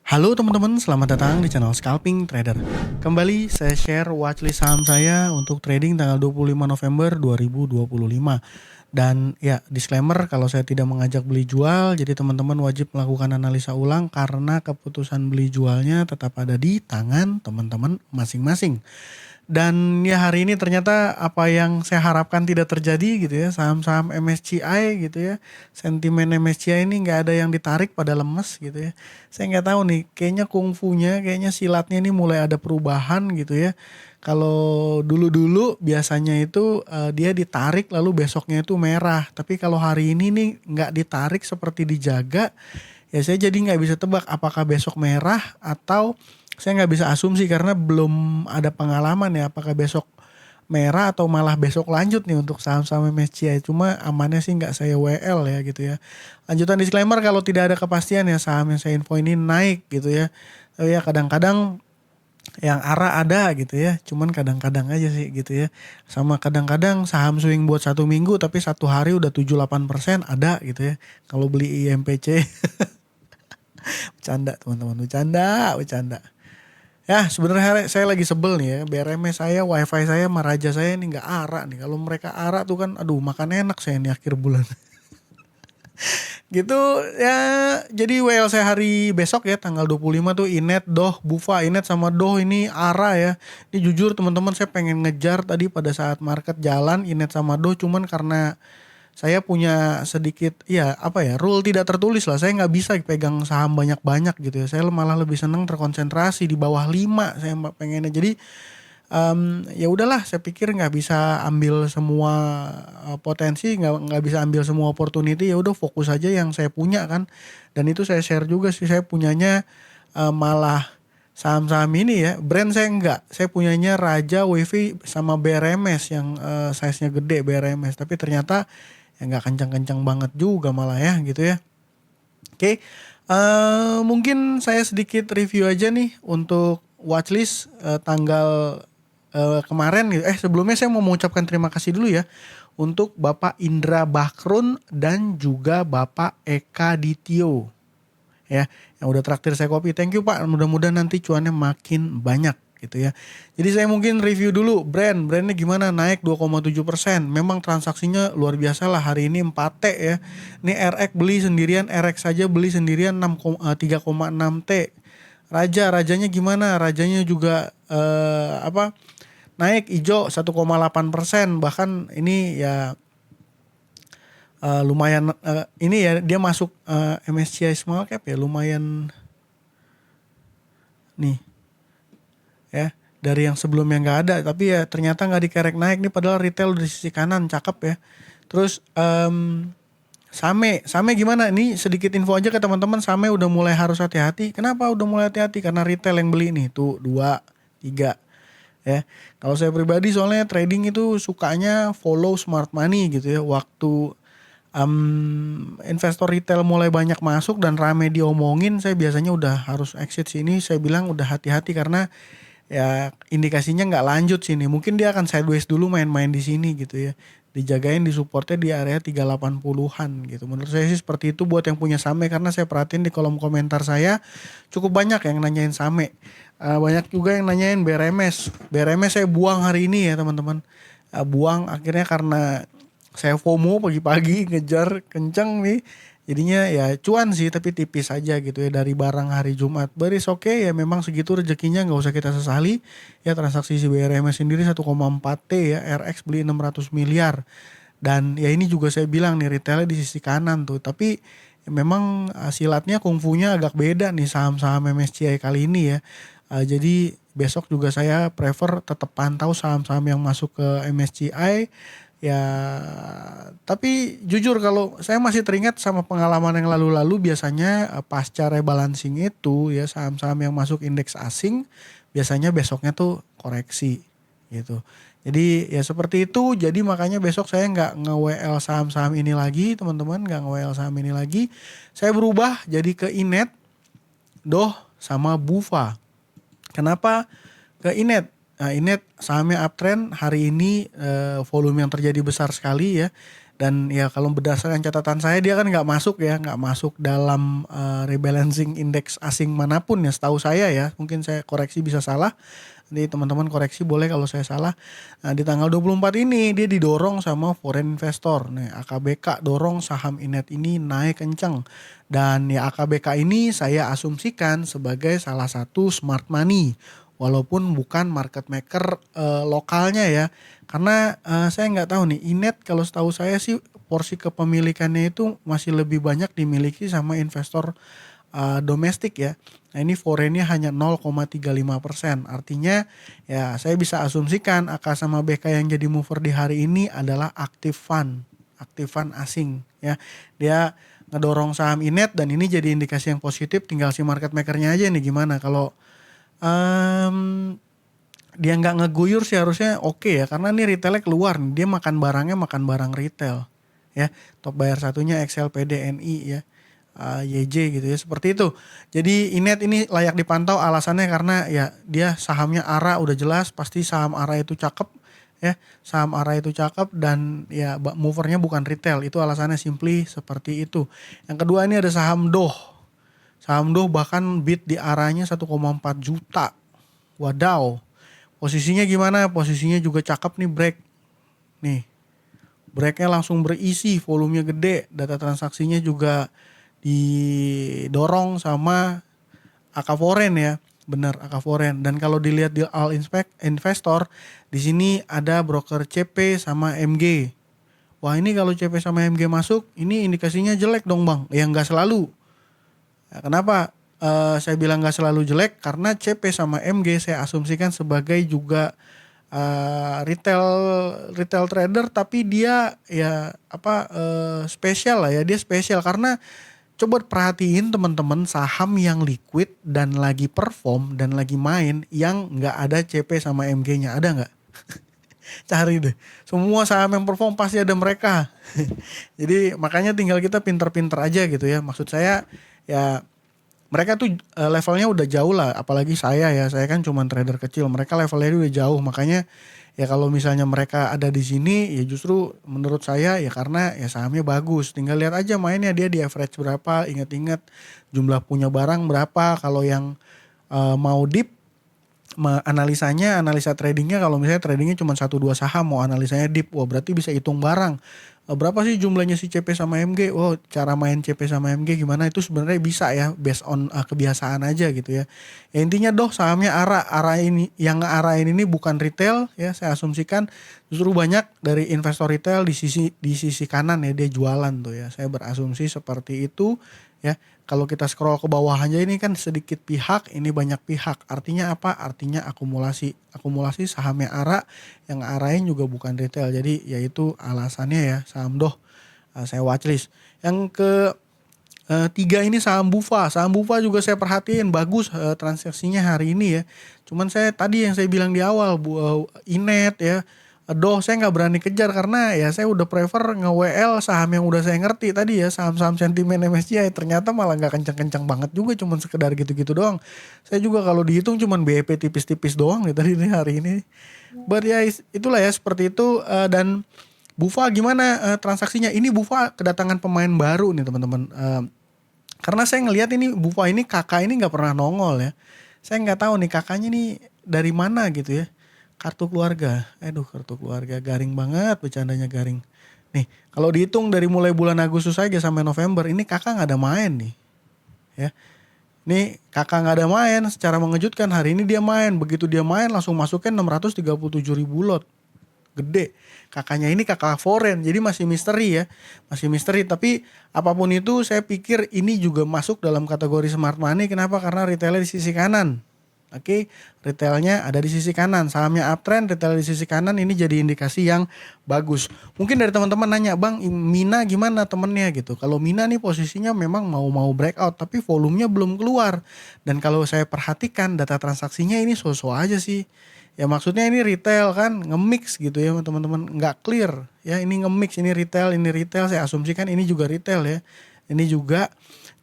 Halo teman-teman, selamat datang di channel Scalping Trader. Kembali saya share watchlist saham saya untuk trading tanggal 25 November 2025. Dan ya, disclaimer kalau saya tidak mengajak beli jual, jadi teman-teman wajib melakukan analisa ulang karena keputusan beli jualnya tetap ada di tangan teman-teman masing-masing. Dan ya hari ini ternyata apa yang saya harapkan tidak terjadi gitu ya. Saham-saham MSCI gitu ya. Sentimen MSCI ini nggak ada yang ditarik pada lemes gitu ya. Saya nggak tahu nih, kayaknya kungfunya, kayaknya silatnya ini mulai ada perubahan gitu ya. Kalau dulu-dulu biasanya itu dia ditarik lalu besoknya itu merah. Tapi kalau hari ini nih nggak ditarik seperti dijaga, ya saya jadi nggak bisa tebak apakah besok merah atau saya nggak bisa asumsi karena belum ada pengalaman ya apakah besok merah atau malah besok lanjut nih untuk saham-saham MSCI. Cuma amannya sih nggak saya WL ya gitu ya. Lanjutan disclaimer kalau tidak ada kepastian ya saham yang saya info ini naik gitu ya. Tapi ya kadang-kadang yang arah ada gitu ya. Cuman kadang-kadang aja sih gitu ya. Sama kadang-kadang saham swing buat 1 minggu tapi 1 hari udah 7-8% ada gitu ya. Kalau beli IMPC. Bercanda teman-teman, bercanda. Ya sebenarnya saya lagi sebel nih ya, BRMS saya, wifi saya sama raja saya ini nggak ARA nih. Kalau mereka ARA tuh kan aduh makan enak saya nih akhir bulan. Gitu ya, jadi WL saya hari besok ya tanggal 25 tuh Inet, Doh, Bufa, Inet sama Doh ini ARA ya. Ini jujur teman-teman saya pengen ngejar tadi pada saat market jalan Inet sama Doh, cuman karena saya punya sedikit ya apa ya rule tidak tertulis lah, saya nggak bisa pegang saham banyak-banyak gitu ya, saya malah lebih seneng terkonsentrasi di bawah 5 saya pengennya. Jadi ya udahlah saya pikir nggak bisa ambil semua potensi, nggak bisa ambil semua opportunity, ya udah fokus aja yang saya punya kan. Dan itu saya share juga sih, saya punyanya malah saham-saham ini ya, brand saya enggak. Saya punyanya Raja, WV sama BRMS yang size-nya gede BRMS. Tapi ternyata ya nggak kencang-kencang banget juga malah ya gitu ya. Oke, mungkin saya sedikit review aja nih untuk watchlist tanggal kemarin gitu. Sebelumnya saya mau mengucapkan terima kasih dulu ya untuk Bapak Indra Bakrun dan juga Bapak Eka Ditio ya yang udah traktir saya kopi. Thank you Pak, mudah-mudahan nanti cuannya makin banyak gitu ya. Jadi saya mungkin review dulu brandnya gimana, naik 2,7%. Memang transaksinya luar biasa lah hari ini 4T ya. Ini RX beli sendirian, RX saja beli sendirian 3,6T. Rajanya gimana? Rajanya juga naik hijau 1,8%. Bahkan ini ya lumayan ini ya dia masuk MSCI Small Cap ya lumayan nih ya, dari yang sebelumnya nggak ada tapi ya ternyata nggak dikerek naik nih, padahal retail di sisi kanan cakep ya. Terus Same gimana nih, sedikit info aja ke teman-teman. Same udah mulai harus hati-hati. Kenapa udah mulai hati-hati? Karena retail yang beli nih tuh 2 3 ya. Kalau saya pribadi soalnya trading itu sukanya follow smart money gitu ya. Waktu investor retail mulai banyak masuk dan rame diomongin, saya biasanya udah harus exit sini. Saya bilang udah hati-hati karena ya indikasinya nggak lanjut sini. Mungkin dia akan sideways dulu main-main di sini gitu ya. Dijagain di supportnya di area 380-an gitu. Menurut saya sih seperti itu buat yang punya Same, karena saya perhatiin di kolom komentar saya cukup banyak yang nanyain Same. Banyak juga yang nanyain BRMS. BRMS saya buang hari ini ya teman-teman. Buang akhirnya karena saya FOMO pagi-pagi ngejar kenceng nih. Jadinya ya cuan sih tapi tipis aja gitu ya dari barang hari Jumat. Baris oke ya, memang segitu rezekinya nggak usah kita sesali. Ya transaksi si BRMS sendiri 1,4T ya, RX beli 600 miliar. Dan ya ini juga saya bilang nih retailnya di sisi kanan tuh. Tapi ya memang silatnya kungfunya agak beda nih saham-saham MSCI kali ini ya. Jadi besok juga saya prefer tetap pantau saham-saham yang masuk ke MSCI. Ya, tapi jujur kalau saya masih teringat sama pengalaman yang lalu-lalu, biasanya pasca rebalancing itu ya saham-saham yang masuk indeks asing biasanya besoknya tuh koreksi gitu. Jadi ya seperti itu. Jadi makanya besok saya nggak nge-WL saham-saham ini lagi teman-teman, nggak nge-WL saham ini lagi. Saya berubah jadi ke Inet, Doh sama Bufa. Kenapa ke Inet? Nah, Inet sahamnya uptrend hari ini, volume yang terjadi besar sekali ya. Dan ya kalau berdasarkan catatan saya dia kan nggak masuk ya, nggak masuk dalam rebalancing indeks asing manapun ya setahu saya ya. Mungkin saya koreksi bisa salah. Nanti teman-teman koreksi boleh kalau saya salah. Nah, di tanggal 24 ini dia didorong sama foreign investor. Nih, AKBK dorong saham Inet ini naik kencang. Dan ya AKBK ini saya asumsikan sebagai salah satu smart money. Walaupun bukan market maker lokalnya ya. Karena saya nggak tahu nih, Inet kalau setahu saya sih porsi kepemilikannya itu masih lebih banyak dimiliki sama investor domestik ya. Nah ini foreignnya hanya 0,35%. Artinya ya saya bisa asumsikan AK sama BK yang jadi mover di hari ini adalah active fund asing ya. Dia ngedorong saham Inet dan ini jadi indikasi yang positif. Tinggal si market makernya aja nih gimana. Kalau dia nggak ngeguyur sih harusnya oke ya, karena ini retailnya keluar nih. Dia makan barangnya makan barang retail ya. Top bayar satunya XLPDNI ya. YJ gitu ya, seperti itu. Jadi Inet ini layak dipantau, alasannya karena ya dia sahamnya ARA udah jelas, pasti saham ARA itu cakep ya. Saham ARA itu cakep dan ya movernya bukan retail, itu alasannya simply seperti itu. Yang kedua ini ada saham DOH. Saham DOH bahkan bid di ARA-nya 1,4 juta. Wadaw. Posisinya gimana? Posisinya juga cakep nih, break. Nih. Breaknya langsung berisi, volumenya gede, data transaksinya juga didorong sama AK Foreign ya, benar AK Foreign. Dan kalau dilihat di All Investor, di sini ada broker CP sama MG. Wah ini kalau CP sama MG masuk, ini indikasinya jelek dong bang. Ya nggak selalu. Ya, kenapa? Saya bilang nggak selalu jelek karena CP sama MG saya asumsikan sebagai juga retail trader, tapi dia ya spesial lah ya, dia spesial karena coba perhatiin teman-teman saham yang liquid dan lagi perform dan lagi main yang nggak ada CP sama MG-nya, ada nggak? Cari deh. Semua saham yang perform pasti ada mereka. Jadi makanya tinggal kita pinter-pinter aja gitu ya. Maksud saya ya mereka tuh levelnya udah jauh lah. Apalagi saya ya, saya kan cuma trader kecil. Mereka levelnya udah jauh. Makanya ya kalau misalnya mereka ada di sini ya justru menurut saya ya karena ya sahamnya bagus. Tinggal lihat aja mainnya dia di average berapa, ingat-ingat jumlah punya barang berapa. Kalau yang mau deep analisa tradingnya, kalau misalnya tradingnya cuma 1-2 saham, mau analisanya deep, wah berarti bisa hitung barang. Berapa sih jumlahnya si CP sama MG? Oh, cara main CP sama MG gimana? Itu sebenarnya bisa ya, based on kebiasaan aja gitu ya. Ya intinya sahamnya ARA ini, yang arahin ini bukan retail ya, saya asumsikan justru banyak dari investor retail di sisi kanan ya, dia jualan tuh ya. Saya berasumsi seperti itu ya. Kalau kita scroll ke bawah aja ini kan sedikit pihak, ini banyak pihak. Artinya apa? Artinya akumulasi. Akumulasi sahamnya ARA, yang arahin juga bukan retail. Jadi yaitu alasannya ya saham DOH saya watchlist. Yang ke tiga ini saham Bufa. Saham Bufa juga saya perhatiin bagus transaksinya hari ini ya. Cuman saya tadi yang saya bilang di awal Inet ya. Saya nggak berani kejar karena ya saya udah prefer nge-WL saham yang udah saya ngerti tadi ya, saham-saham sentimen MSCI. Ternyata malah nggak kencang-kencang banget juga, cuman sekedar gitu-gitu doang. Saya juga kalau dihitung cuman BEP tipis-tipis doang nih tadi nih hari ini. But ya itulah ya seperti itu. Dan Bufa gimana transaksinya? Ini Bufa kedatangan pemain baru nih teman-teman. Karena saya ngelihat ini Bufa ini kakak ini nggak pernah nongol ya. Saya nggak tahu nih kakaknya nih dari mana gitu ya. Kartu keluarga, kartu keluarga garing banget, bercandanya garing. Nih, kalau dihitung dari mulai bulan Agustus aja sampai November, ini kakak nggak ada main nih, ya. Nih kakak nggak ada main, secara mengejutkan hari ini dia main. Begitu dia main langsung masukin 637.000 lot, gede. Kakaknya ini kakak foreign, jadi masih misteri ya, masih misteri. Tapi apapun itu, saya pikir ini juga masuk dalam kategori smart money. Kenapa? Karena retailnya di sisi kanan. Oke, retailnya ada di sisi kanan, sahamnya uptrend, retail di sisi kanan, ini jadi indikasi yang bagus. Mungkin dari teman-teman nanya, Bang, Mina gimana temennya gitu. Kalau Mina nih posisinya memang mau breakout, tapi volumenya belum keluar. Dan kalau saya perhatikan data transaksinya ini so-so aja sih. Ya maksudnya ini retail kan, nge-mix gitu ya teman-teman, nggak clear. Ya ini nge-mix, ini retail, saya asumsikan ini juga retail ya. Ini juga.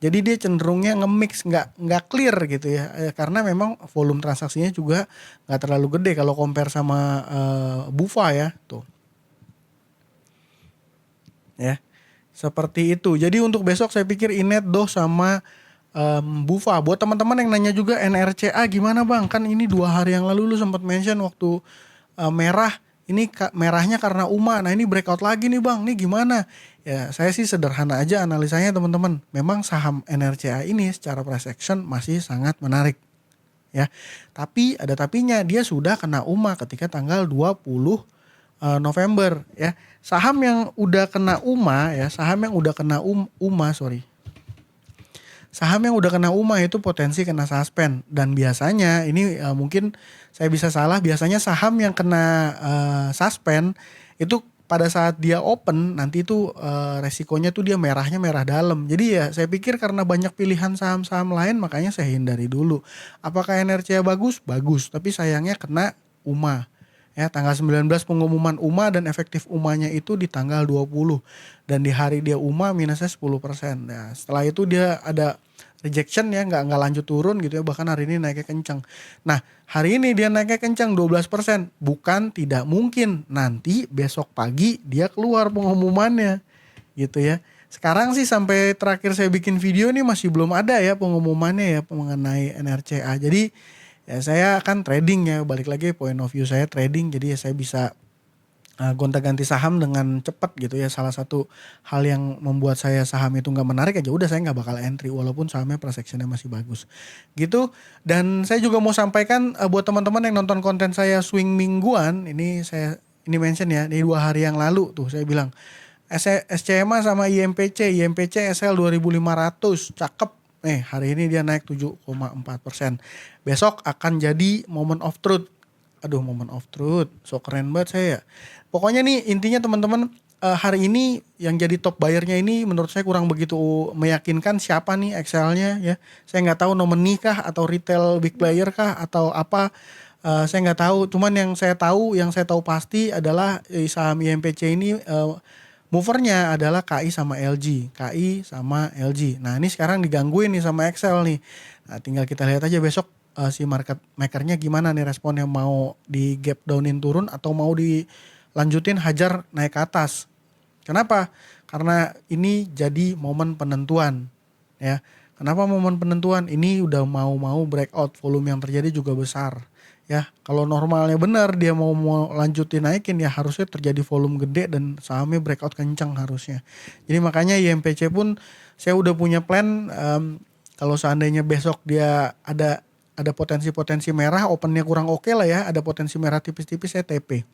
Jadi dia cenderungnya nge-mix, nggak clear gitu ya, karena memang volume transaksinya juga nggak terlalu gede kalau compare sama Bufa ya tuh. ya. Seperti itu. Jadi untuk besok saya pikir Inet, Doh sama Bufa. Buat teman-teman yang nanya juga NRCA gimana bang? Kan ini 2 hari yang lalu lu sempat mention waktu merah. Ini merahnya karena UMA. Nah ini breakout lagi nih bang. Nih gimana? Ya saya sih sederhana aja analisanya teman-teman. Memang saham NRCA ini secara price action masih sangat menarik. Ya, tapi ada tapinya, dia sudah kena UMA ketika tanggal 20 November ya. Saham yang udah kena UMA ya, saham yang udah kena UMA, sorry. Saham yang udah kena UMA itu potensi kena suspend, dan biasanya ini mungkin saya bisa salah, biasanya saham yang kena suspend itu pada saat dia open nanti itu resikonya tuh dia merahnya merah dalam. Jadi ya saya pikir karena banyak pilihan saham-saham lain makanya saya hindari dulu. Apakah NRCA bagus? Bagus, tapi sayangnya kena UMA. Ya, tanggal 19 pengumuman UMA dan efektif UMA-nya itu di tanggal 20. Dan di hari dia UMA minusnya 10%. Nah, setelah itu dia ada rejection ya, nggak lanjut turun gitu ya, bahkan hari ini naiknya kencang. Nah, hari ini dia naiknya kencang 12%. Bukan tidak mungkin nanti besok pagi dia keluar pengumumannya gitu ya. Sekarang sih sampai terakhir saya bikin video nih masih belum ada ya pengumumannya ya mengenai NRCA. Jadi ya saya kan trading ya, balik lagi point of view saya trading, jadi ya saya bisa gonta-ganti saham dengan cepat gitu ya. Salah satu hal yang membuat saya saham itu nggak menarik aja udah saya nggak bakal entry walaupun sahamnya price actionnya masih bagus gitu. Dan saya juga mau sampaikan buat teman-teman yang nonton konten saya swing mingguan, ini mention ya, di 2 hari yang lalu tuh saya bilang SCMA sama IMPC SL 2500 cakep. Hari ini dia naik 7,4%. Besok akan jadi moment of truth. Aduh, moment of truth. So keren banget saya ya. Pokoknya nih intinya teman-teman, hari ini yang jadi top buyer-nya ini menurut saya kurang begitu meyakinkan. Siapa nih Excel-nya ya. Saya nggak tahu nominee kah atau retail big player kah atau apa. Saya nggak tahu. Cuman yang saya tahu pasti adalah saham IMPC ini movernya adalah KI sama LG. Nah ini sekarang digangguin nih sama Excel nih. Nah tinggal kita lihat aja besok si market makernya gimana nih responnya, mau di gap downin turun atau mau dilanjutin hajar naik ke atas. Kenapa? Karena ini jadi momen penentuan ya. Kenapa momen penentuan? Ini udah mau breakout, volume yang terjadi juga besar. Ya, kalau normalnya benar dia mau lanjutin naikin ya harusnya terjadi volume gede dan sahamnya breakout kencang harusnya. Jadi makanya IMPC pun saya udah punya plan, kalau seandainya besok dia ada potensi-potensi merah, opennya kurang oke lah ya, ada potensi merah tipis-tipis saya TP.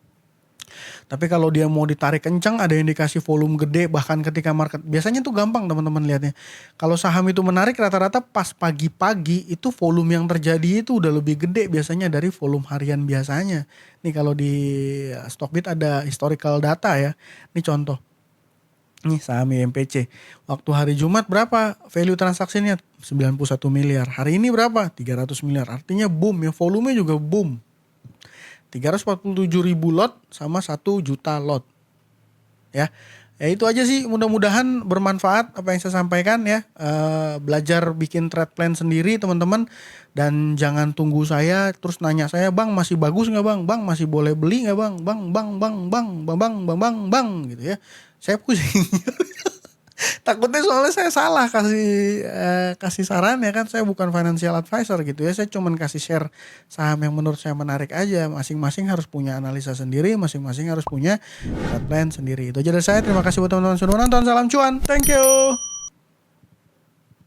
Tapi kalau dia mau ditarik kencang, ada indikasi volume gede, bahkan ketika market, biasanya tuh gampang teman-teman lihatnya. Kalau saham itu menarik rata-rata pas pagi-pagi itu volume yang terjadi itu udah lebih gede biasanya dari volume harian biasanya. Nih kalau di Stockbit ada historical data ya. Ini contoh. Nih saham IMPC. Waktu hari Jumat berapa value transaksinya? 91 miliar. Hari ini berapa? 300 miliar. Artinya boom ya, volumenya juga boom. 347 ribu lot sama 1 juta lot. Ya itu aja sih, mudah-mudahan bermanfaat apa yang saya sampaikan ya. Belajar bikin trade plan sendiri teman-teman, dan jangan tunggu saya terus nanya saya, bang masih bagus nggak bang, bang masih boleh beli nggak bang, bang gitu ya. Saya pusing. Takutnya soalnya saya salah kasih saran ya kan, saya bukan financial advisor gitu ya, saya cuman kasih share saham yang menurut saya menarik aja. Masing-masing harus punya analisa sendiri, masing-masing harus punya trade plan sendiri. Itu aja dari saya, terima kasih buat teman-teman sudah nonton, salam cuan, thank you.